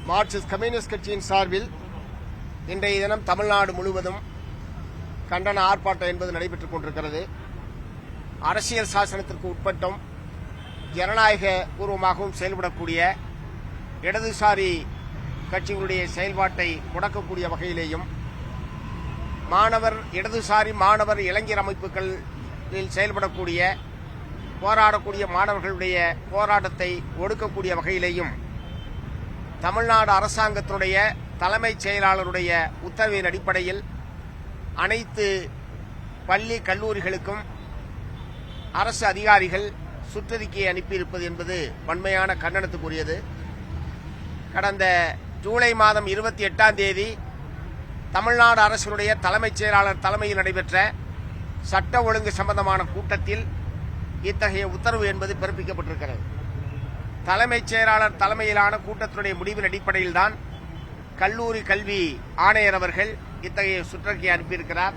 Marxist communist கட்சியின் சார்பில் இன்றைய தினம் தமிழ்நாடு முழுவதும் கண்டன ஆர்ப்பாட்டம் என்பது நடைபெற்றுக் கொண்டிருக்கிறது. அரசியல் சாசனத்திற்கு உட்பட்டும் ஜனநாயக பூர்வமாகவும் செயல்படக்கூடிய இடதுசாரி கட்சிகளுடைய செயல்பாட்டை முடக்கக்கூடிய வகையிலேயும் இடதுசாரி மாணவர் இளைஞர் அமைப்புகளில் செயல்படக்கூடிய போராடக்கூடிய மாணவர்களுடைய போராட்டத்தை ஒடுக்கக்கூடிய வகையிலேயும் தமிழ்நாடு அரசாங்கத்தினுடைய தலைமைச் செயலாளருடைய உத்தரவின் அடிப்படையில் அனைத்து பள்ளி கல்லூரிகளுக்கும் அரசு அதிகாரிகள் சுற்றறிக்கையை அனுப்பியிருப்பது என்பது வன்மையான கண்டனத்துக்குரியது. கடந்த ஜூலை மாதம் 28ஆம் தேதி தமிழ்நாடு அரசினுடைய தலைமைச் செயலாளர் தலைமையில் நடைபெற்ற சட்ட ஒழுங்கு சம்பந்தமான கூட்டத்தில் இத்தகைய உத்தரவு என்பது பிறப்பிக்கப்பட்டிருக்கிறது. தலைமைச் செயலாளர் தலைமையிலான கூட்டத்தினுடைய முடிவின் அடிப்படையில்தான் கல்லூரி கல்வி ஆணையர் அவர்கள் இத்தகைய சுற்றறிக்கை அனுப்பியிருக்கிறார்.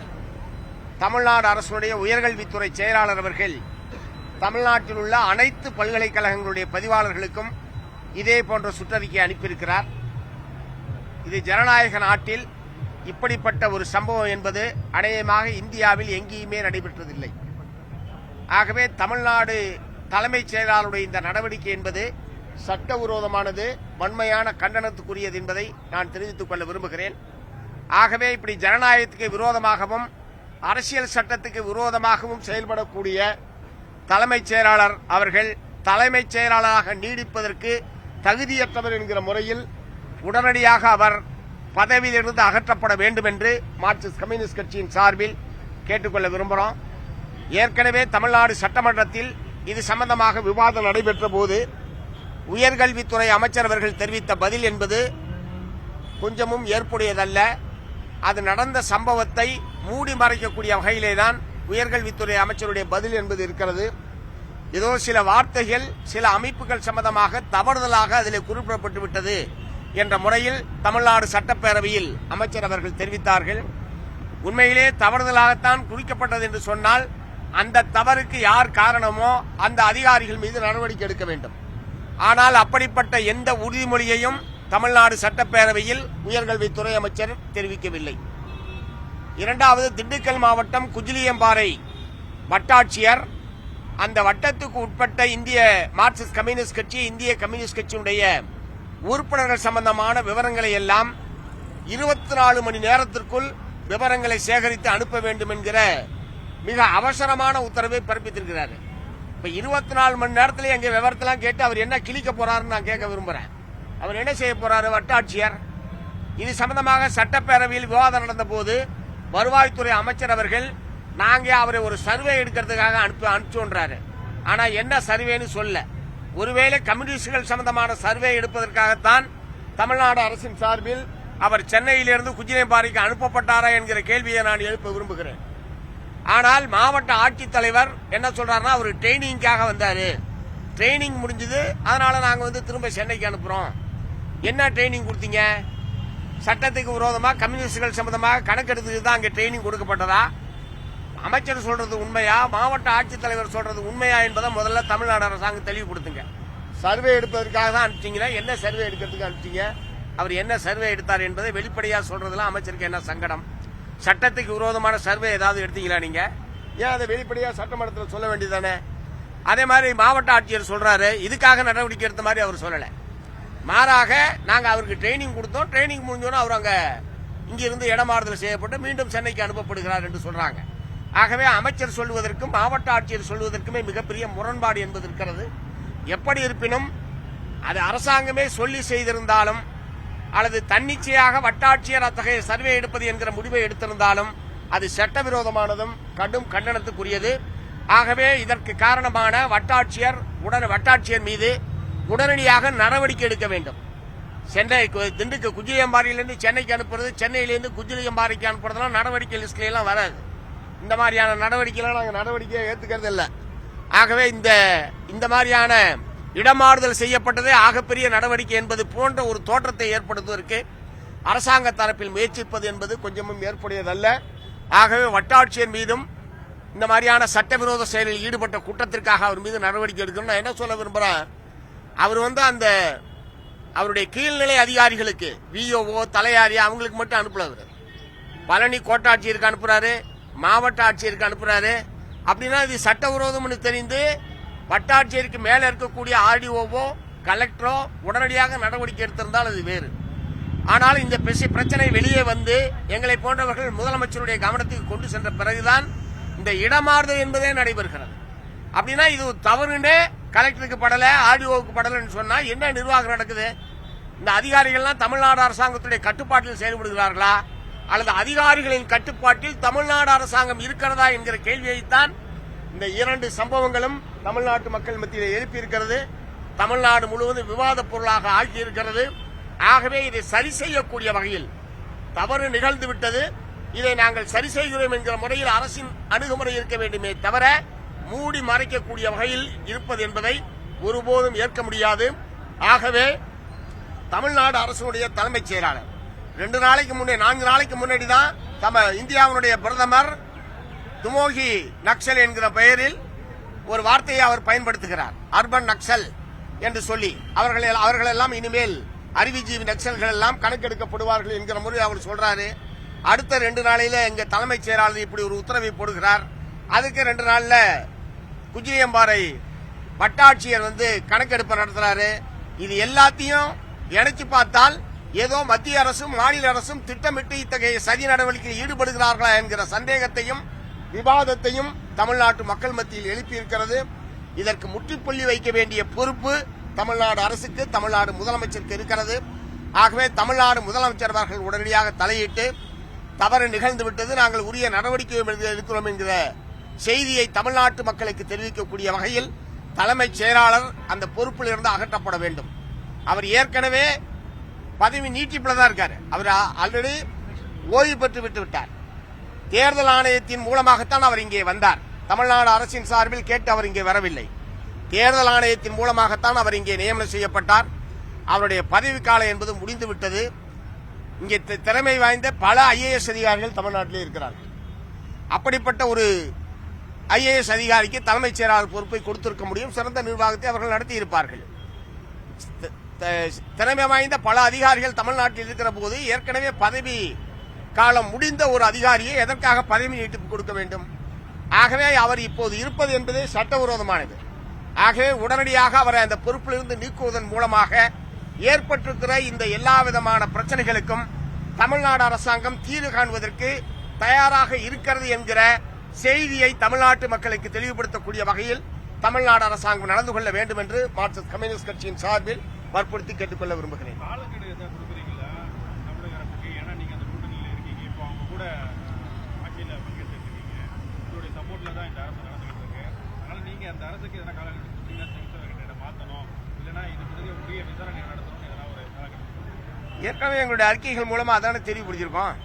தமிழ்நாடு அரசுடைய உயர்கல்வித்துறை செயலாளர் அவர்கள் தமிழ்நாட்டில் உள்ள அனைத்து பல்கலைக்கழகங்களுடைய பதிவாளர்களுக்கும் இதே போன்ற சுற்றறிக்கை அனுப்பியிருக்கிறார். இது ஜனநாயக நாட்டில் இப்படிப்பட்ட ஒரு சம்பவம் என்பது அநேகமாக இந்தியாவில் எங்கேயுமே நடைபெற்றதில்லை. ஆகவே தமிழ்நாடு தலைமைச் செயலாளருடைய இந்த நடவடிக்கை என்பது சட்டவிரோதமானது, வன்மையான கண்டனத்துக்குரியது என்பதை நான் தெரிவித்துக் கொள்ள விரும்புகிறேன். ஆகவே இப்படி ஜனநாயகத்துக்கு விரோதமாகவும் அரசியல் சட்டத்துக்கு விரோதமாகவும் செயல்படக்கூடிய தலைமைச் செயலாளர் அவர்கள் தலைமைச் செயலாளராக நீடிப்பதற்கு தகுதியற்றவர் என்கிற முறையில் உடனடியாக அவர் பதவியிலிருந்து அகற்றப்பட வேண்டும் என்று மார்க்சிஸ்ட் கம்யூனிஸ்ட் கட்சியின் சார்பில் கேட்டுக்கொள்ள விரும்புகிறோம். ஏற்கனவே தமிழ்நாடு சட்டமன்றத்தில் இது சம்பந்தமாக விவாதம் நடைபெற்ற போது உயர்கல்வித்துறை அமைச்சர் அவர்கள் தெரிவித்த பதில் என்பது கொஞ்சமும் ஏற்புடையதல்ல. அது நடந்த சம்பவத்தை மூடி மறைக்கக்கூடிய வகையிலேதான் உயர்கல்வித்துறை அமைச்சருடைய பதில் என்பது இருக்கிறது. ஏதோ சில வார்த்தைகள் சில அமைப்புகள் சம்பந்தமாக தவறுதலாக அதில் குறிப்பிடப்பட்டு விட்டது என்ற முறையில் தமிழ்நாடு சட்டப்பேரவையில் அமைச்சர் அவர்கள் தெரிவித்தார்கள். உண்மையிலே தவறுதலாகத்தான் குறிக்கப்பட்டது என்று சொன்னால் அந்த தவறுக்கு யார் காரணமோ அந்த அதிகாரிகள் மீது நடவடிக்கை எடுக்க வேண்டும். ஆனால் அப்படிப்பட்ட எந்த உறுதிமொழியையும் தமிழ்நாடு சட்டப்பேரவையில் உயர்கல்வித்துறை அமைச்சர் தெரிவிக்கவில்லை. இரண்டாவது, திண்டுக்கல் மாவட்டம் குஜிலியம்பாறை வட்டாட்சியர் அந்த வட்டத்துக்கு உட்பட்ட இந்திய மார்க்சிஸ்ட் கம்யூனிஸ்ட் கட்சி இந்திய கம்யூனிஸ்ட் கட்சியினுடைய உறுப்பினர்கள் சம்பந்தமான விவரங்களை எல்லாம் 24 மணி நேரத்திற்குள் விவரங்களை சேகரித்து அனுப்ப வேண்டும் என்கிற மிக அவசரமான உத்தரவை பிறப்பித்திருக்கிறார். இப்ப 24 மணி நேரத்தில் எங்க விவரத்தெல்லாம் கேட்டு அவர் என்ன கிழிக்க போறாருன்னு நான் கேட்க விரும்புறேன். அவர் என்ன செய்ய போறாரு? வட்டாட்சியர் இது சம்பந்தமாக சட்டப்பேரவையில் விவாதம் நடந்த போது வருவாய்த்துறை அமைச்சர் அவர்கள் நாங்க அவரை ஒரு சர்வே எடுக்கிறதுக்காக அனுப்பிச்சோன்றாரு. ஆனா என்ன சர்வேன்னு சொல்ல, ஒருவேளை கம்யூனிஸ்டுகள் சம்பந்தமான சர்வே எடுப்பதற்காகத்தான் தமிழ்நாடு அரசின் சார்பில் அவர் சென்னையிலிருந்து குஜிலியம்பாறைக்கு அனுப்பப்பட்டாரா என்கிற கேள்வியை நான் எழுப்ப விரும்புகிறேன். ஆனால் மாவட்ட ஆட்சித்தலைவர் என்ன சொல்றாருன்னா அவர் ட்ரைனிங்காக வந்தாரு, ட்ரைனிங் முடிஞ்சது, அதனால நாங்க திரும்ப சென்னைக்கு அனுப்புறோம். என்ன ட்ரைனிங் கொடுத்தீங்க? சட்டத்துக்கு விரோதமா கம்யூனிஸ்டுகள் சம்பந்தமாக கணக்கெடுத்துக்கு தான் அங்கே ட்ரைனிங் கொடுக்கப்பட்டதா? அமைச்சர் சொல்றது உண்மையா, மாவட்ட ஆட்சித்தலைவர் சொல்றது உண்மையா என்பதை முதல்ல தமிழ்நாடு அரசாங்கம் தெளிவுபடுத்துங்க. சர்வே எடுப்பதற்காக தான் அனுப்பிச்சீங்களா? என்ன சர்வே எடுக்கிறதுக்கு அனுப்பிச்சீங்க? அவர் என்ன சர்வே எடுத்தார் என்பதை வெளிப்படையா சொல்றதுல அமைச்சருக்கு என்ன சங்கடம்? சட்டத்துக்கு விரோதமான சர்வே ஏதாவது எடுத்தீங்களா நீங்க? ஏன் அதை வெளிப்படையா சட்டமன்றத்தில் சொல்ல வேண்டியதானே? அதே மாதிரி மாவட்ட ஆட்சியர் சொல்றாரு இதுக்காக நடவடிக்கை எடுத்த மாதிரி அவர் சொல்லல. மாறாக நாங்க அவருக்கு ட்ரைனிங் கொடுத்தோம், ட்ரைனிங் முடிஞ்சோன்னா அவர் அங்க இங்கிருந்து இடமாறுதல் செய்யப்பட்டு மீண்டும் சென்னைக்கு அனுப்பப்படுகிறார் என்று சொல்றாங்க. ஆகவே அமைச்சர் சொல்லுவதற்கும் மாவட்ட ஆட்சியர் சொல்லுவதற்குமே மிகப்பெரிய முரண்பாடு என்பது இருக்கிறது. எப்படி இருப்பினும் அது அரசாங்கமே சொல்லி செய்திருந்தாலும் அல்லது தன்னிச்சையாக வட்டாட்சியர் அத்தகைய சர்வே எடுப்பது என்கிற முடிவை எடுத்திருந்தாலும் அது சட்டவிரோதமானதும் கடும் கண்டனத்துக்குரியது. ஆகவே இதற்கு காரணமான வட்டாட்சியர் மீது உடனடியாக நடவடிக்கை எடுக்க வேண்டும். திண்டுக்கல் குஜிலியம்பாறையிலிருந்து சென்னைக்கு அனுப்புறது, சென்னையிலிருந்து குஜிலியம்பாறைக்கு அனுப்புறதுலாம் நடவடிக்கை லிஸ்ட்ல எல்லாம் வராது. இந்த மாதிரியான நடவடிக்கைலாம் நாங்கள் நடவடிக்கையை ஏற்றுக்கிறது இல்லை. ஆகவே இந்த மாதிரியான இடமாறுதல் செய்யப்பட்டதே ஆகப்பெரிய நடவடிக்கை என்பது போன்ற ஒரு தோற்றத்தை ஏற்படுத்துவதற்கு அரசாங்க தரப்பில் முயற்சிப்பது என்பது கொஞ்சமும் ஏற்புடையதல்ல. ஆகவே வட்டாட்சியர் மீதும் இந்த மாதிரியான சட்டவிரோத செயலில் ஈடுபட்ட குற்றத்திற்காக அவர் மீது நடவடிக்கை எடுக்கணும். நான் என்ன சொல்ல விரும்புறேன், அவர் அந்த அவருடைய கீழ்நிலை அதிகாரிகளுக்கு விஓஓ தலையாரி அவங்களுக்கு மட்டும் அனுப்பல. பழனி கோட்டாட்சியருக்கு அனுப்புறாரு, மாவட்ட ஆட்சியருக்கு அனுப்புறாரு. அப்படின்னா இது சட்டவிரோதம்னு தெரிந்து வட்டாட்சியருக்கு மேல இருக்கக்கூடிய ஆர்டிஓவோ கலெக்டரோ உடனடியாக நடவடிக்கை எடுத்திருந்தால் அது வேறு. ஆனால் இந்த பிரச்சனை வெளியே வந்து எங்களை போன்றவர்கள் முதலமைச்சருடைய கவனத்துக்கு கொண்டு சென்ற பிறகுதான் இந்த இடமாறுதல் என்பதே நடைபெறுகிறது. அப்படின்னா இது தவறுன்னு கலெக்டருக்கு படல, ஆர்டிஓவுக்கு படலன்னு சொன்னா என்ன நிர்வாகம் நடக்குது? இந்த அதிகாரிகள்லாம் தமிழ்நாடு அரசாங்கத்துடைய கட்டுப்பாட்டில் செயல்படுகிறார்களா அல்லது அதிகாரிகளின் கட்டுப்பாட்டில் தமிழ்நாடு அரசாங்கம் இருக்கிறதா என்கிற கேள்வியைத்தான் இந்த இரண்டு சம்பவங்களும் தமிழ்நாட்டு மக்கள் மத்தியில் எழுப்பியிருக்கிறது. தமிழ்நாடு முழுவதும் விவாத பொருளாக ஆகியிருக்கிறது. ஆகவே இதை சரி செய்யக்கூடிய வகையில் தவறு நிகழ்ந்துவிட்டது, இதை நாங்கள் சரி செய்கிறோம் என்கிற முறையில் அரசின் அணுகுமுறை இருக்க வேண்டுமே தவிர மூடி மறைக்கக்கூடிய வகையில் இருப்பது என்பதை ஒருபோதும் ஏற்க முடியாது. ஆகவே தமிழ்நாடு அரசுடைய தலைமைச் செயலாளர் 4 நாளைக்கு முன்னாடி தான் இந்தியாவுடைய பிரதமர் துமோகி நக்சல் என்கிற பெயரில் ஒரு வார்த்தையை அவர் பயன்படுத்துகிறார், அர்பன் நக்சல் என்று சொல்லி. அவர்கள் எல்லாம் இனிமேல் அறிவுஜீவி நக்சல்கள் எல்லாம் கணக்கெடுக்கப்படுவார்கள் என்கிற முறை அவர் சொல்றாரு. அடுத்த 2 நாளையில எங்க தலைமைச் செயலாளர் இப்படி ஒரு உத்தரவை போடுகிறார். அதுக்கு 2 நாள்ல குஜிலியம்பாறை வட்டாட்சியர் கணக்கெடுப்பு நடத்துறாரு. இது எல்லாத்தையும் இணைச்சு பார்த்தால் ஏதோ மத்திய அரசும் மாநில அரசும் திட்டமிட்டு இத்தகைய சதி நடவடிக்கையில் ஈடுபடுகிறார்களா என்கிற சந்தேகத்தையும் விவாதத்தையும் தமிழ்நாட்டு மக்கள் மத்தியில் எழுப்பியிருக்கிறது. இதற்கு முற்றுப்புள்ளி வைக்க வேண்டிய பொறுப்பு தமிழ்நாடு அரசுக்கு, தமிழ்நாடு முதலமைச்சருக்கு இருக்கிறது. ஆகவே தமிழ்நாடு முதலமைச்சர் அவர்கள் உடனடியாக தலையிட்டு தவறு நிகழ்ந்துவிட்டது, நாங்கள் உரிய நடவடிக்கை எடுக்கிறோம் என்கிற செய்தியை தமிழ்நாட்டு மக்களுக்கு தெரிவிக்கக்கூடிய வகையில் தலைமைச் செயலாளர் அந்த பொறுப்பில் இருந்து அகற்றப்பட வேண்டும். அவர் ஏற்கனவே பதவி நீட்டிப்பில் தான் இருக்காரு. அவர் ஆல்ரெடி ஓய்வு பெற்று விட்டு விட்டார். தேர்தல் ஆணையத்தின் மூலமாகத்தான் அவர் இங்கே வந்தார். தமிழ்நாடு அரசின் சார்பில் கேட்டு அவர் இங்கே வரவில்லை. தேர்தல் ஆணையத்தின் மூலமாகத்தான் அவர் இங்கே நியமனம் செய்யப்பட்டார். அவருடைய பதவிக்காலம் என்பது முடிந்துவிட்டது. இங்கே திறமை வாய்ந்த பல IAS அதிகாரிகள் தமிழ்நாட்டிலே இருக்கிறார்கள். அப்படிப்பட்ட ஒரு IAS அதிகாரிக்கு தலைமைச் செயலாளர் பொறுப்பை கொடுத்திருக்க முடியும். சிறந்த நிர்வாகத்தை அவர்கள் நடத்தியிருப்பார்கள். திறமை வாய்ந்த பல அதிகாரிகள் தமிழ்நாட்டில் இருக்கிற போது ஏற்கனவே பதவி காலம் முடிந்த ஒரு அதிகாரியை எதற்காக பதவி நீட்டிப்பு கொடுக்க வேண்டும்? ஆகவே அவர் இப்போது இருப்பது என்பதே சட்டவிரோதமானது. ஆகவே உடனடியாக அவரை அந்த பொறுப்பிலிருந்து நீக்குவதன் மூலமாக ஏற்பட்டிருக்கிற இந்த எல்லா விதமான பிரச்சனைகளுக்கும் தமிழ்நாடு அரசாங்கம் தீர்வு காண்பதற்கு தயாராக இருக்கிறது என்கிற செய்தியை தமிழ்நாட்டு மக்களுக்கு தெளிவுபடுத்தக்கூடிய வகையில் தமிழ்நாடு அரசாங்கம் நடந்து கொள்ள வேண்டும் என்று மார்க்சிஸ்ட் கம்யூனிஸ்ட் கட்சியின் சார்பில் வற்புறுத்தி கேட்டுக்கொள்ள விரும்புகிறேன். ஏற்கனவே எங்களுடைய அறிக்கைகள் மூலமா அதான தெளிவுபடுத்தியிருக்கோம்.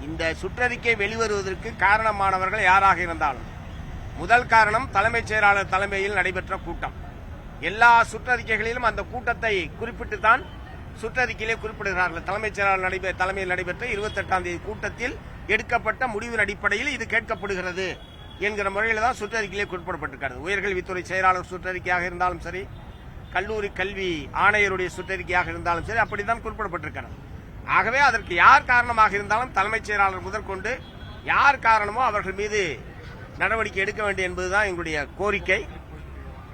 இந்த சுற்றறிக்கை வெளிவருவதற்கு காரணமானவர்கள் யாராக இருந்தாலும் முதல் காரணம் தலைமைச் செயலாளர் தலைமையில் நடைபெற்ற கூட்டம். எல்லா சுற்றறிக்கைகளிலும் அந்த கூட்டத்தை குறிப்பிட்டு தான் சுற்றறிக்கையிலே குறிப்பிடுகிறார்கள். தலைமைச் செயலாளர் தலைமையில் நடைபெற்ற 28ஆம் தேதி கூட்டத்தில் எடுக்கப்பட்ட முடிவின் அடிப்படையில் இது கேட்கப்படுகிறது என்கிற முறையில் தான் சுற்றறிக்கையிலே குறிப்பிடப்பட்டிருக்கிறது. உயர்கல்வித்துறை செயலாளர் சுற்றறிக்கையாக இருந்தாலும் சரி, கல்லூரி கல்வி ஆணையருடைய சுற்றறிக்கையாக இருந்தாலும் சரி, அப்படித்தான் குறிப்பிடப்பட்டிருக்கிறது. ஆகவே அதற்கு யார் காரணமாக இருந்தாலும் தலைமைச் செயலாளர் முதற்கொண்டு யார் காரணமோ அவர்கள் மீது நடவடிக்கை எடுக்க வேண்டும் என்பதுதான் எங்களுடைய கோரிக்கை.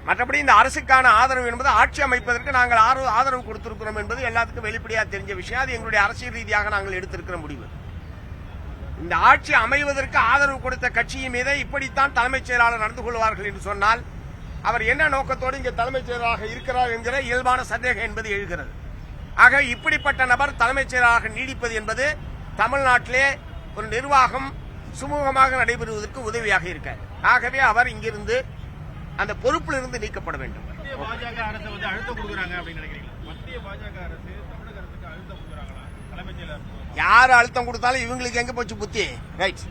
மற்றபடி இந்த அரசுக்கான ஆதரவு என்பது ஆட்சி அமைப்பதற்கு நாங்கள் ஆதரவு கொடுத்திருக்கிறோம் என்பது எல்லாத்துக்கும் வெளிப்படையாக தெரிஞ்ச விஷயம். அது எங்களுடைய அரசியல் ரீதியாக நாங்கள் எடுத்திருக்கிற முடிவு. இந்த ஆட்சி அமைவதற்கு ஆதரவு கொடுத்த கட்சியின் மீது இப்படித்தான் தலைமைச் செயலாளர் நடந்து கொள்வார்கள் என்று சொன்னால் அவர் என்ன நோக்கத்தோடு இங்கே தலைமைச் செயலராக இருக்கிறார் என்கிற இயல்பான சந்தேகம் என்பது எழுகிறது. ஆக இப்படிப்பட்ட நபர் தலைமைச் செயலராக நீடிப்பது என்பது தமிழ்நாட்டிலே ஒரு நிர்வாகம் சுமூகமாக நடைபெறுவதற்கு உதவியாக இருக்காது. ஆகவே அவர் இங்கிருந்து அந்த பொறுப்பில் இருந்து நீக்கப்பட வேண்டும். பாஜக அரசு அழுத்தம் கொடுக்குறாங்க அப்படின்னு நினைக்கிறீங்களா? மத்திய பாஜக அரசு தமிழக அரசுக்கு அழுத்தம் கொடுக்குறாங்களா? தலைமைச் செயலர் யார் அழுத்தம் கொடுத்தாலும் இவங்களுக்கு எங்க போச்சு புத்தி? ரைட்.